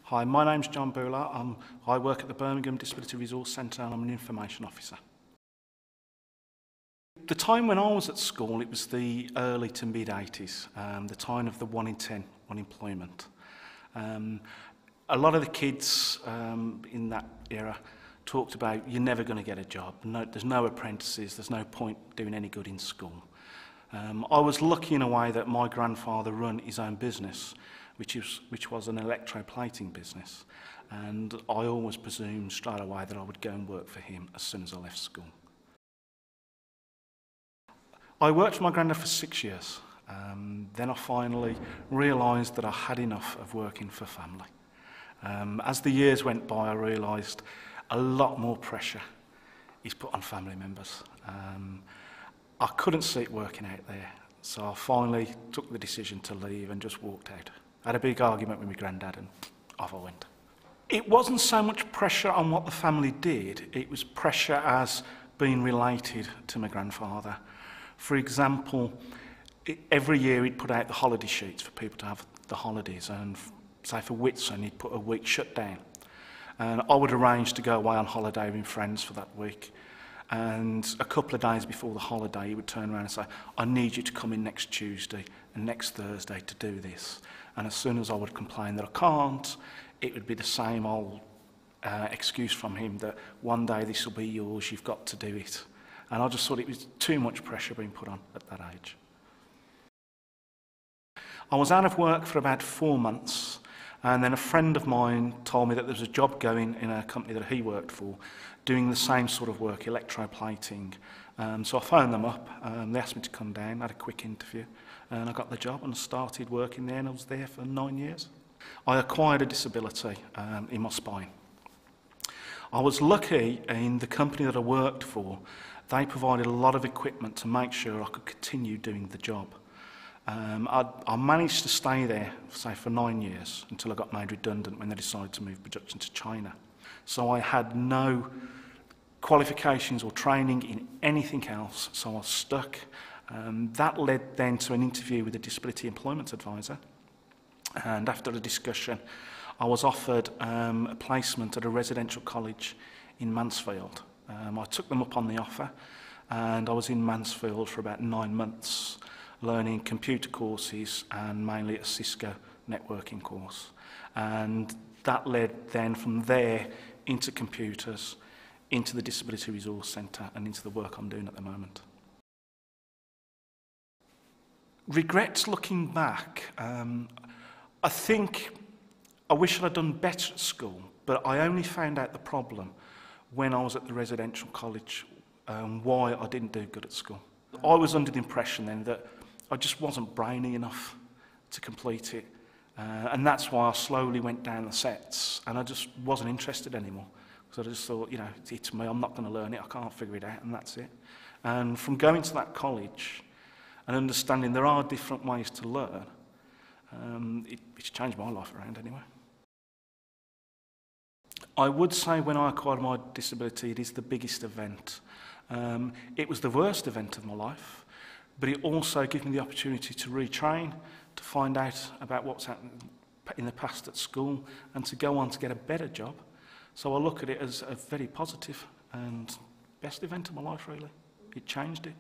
Hi, my name's John Booler. I work at the Birmingham Disability Resource Centre and I'm an information officer. The time when I was at school, it was the early to mid-80s, the time of the 1 in 10 unemployment. A lot of the kids in that era talked about you're never going to get a job, there's no apprentices, there's no point doing any good in school. I was lucky in a way that my grandfather ran his own business, which was an electroplating business, and I always presumed straight away that I would go and work for him as soon as I left school. I worked for my granddad for 6 years. Then I finally realised that I had enough of working for family. As the years went by, I realised a lot more pressure is put on family members. I couldn't see it working out there, so I finally took the decision to leave and just walked out. I had a big argument with my granddad and off I went. It wasn't so much pressure on what the family did, it was pressure as being related to my grandfather. For example, every year he'd put out the holiday sheets for people to have the holidays, and say for Whitsun he'd put a week shut down. And I would arrange to go away on holiday with friends for that week. And a couple of days before the holiday, he would turn around and say, I need you to come in next Tuesday and next Thursday to do this. And as soon as I would complain that I can't, it would be the same old excuse from him that one day this will be yours, you've got to do it. And I just thought it was too much pressure being put on at that age. I was out of work for about 4 months. And then a friend of mine told me that there was a job going in a company that he worked for, doing the same sort of work, electroplating. So I phoned them up, they asked me to come down, had a quick interview, and I got the job and started working there, and I was there for 9 years. I acquired a disability in my spine. I was lucky in the company that I worked for, they provided a lot of equipment to make sure I could continue doing the job. I managed to stay there, say, for 9 years until I got made redundant when they decided to move production to China. So I had no qualifications or training in anything else, so I was stuck. That led then to an interview with a disability employment advisor. And after a discussion, I was offered a placement at a residential college in Mansfield. I took them up on the offer, and I was in Mansfield for about 9 months, learning computer courses and mainly a Cisco networking course. And that led then from there into computers, into the Disability Resource Centre and into the work I'm doing at the moment. Regrets looking back, I think I wish I'd done better at school, but I only found out the problem when I was at the residential college, why I didn't do good at school. I was under the impression then that I just wasn't brainy enough to complete it. And that's why I slowly went down the sets, and I just wasn't interested anymore. Because I just thought, you know, it's me, I'm not going to learn it, I can't figure it out, and that's it. And from going to that college and understanding there are different ways to learn, it's changed my life around anyway. I would say when I acquired my disability, it is the biggest event. It was the worst event of my life. But it also gave me the opportunity to retrain, to find out about what's happened in the past at school, and to go on to get a better job. So I look at it as a very positive and best event of my life, really. It changed it.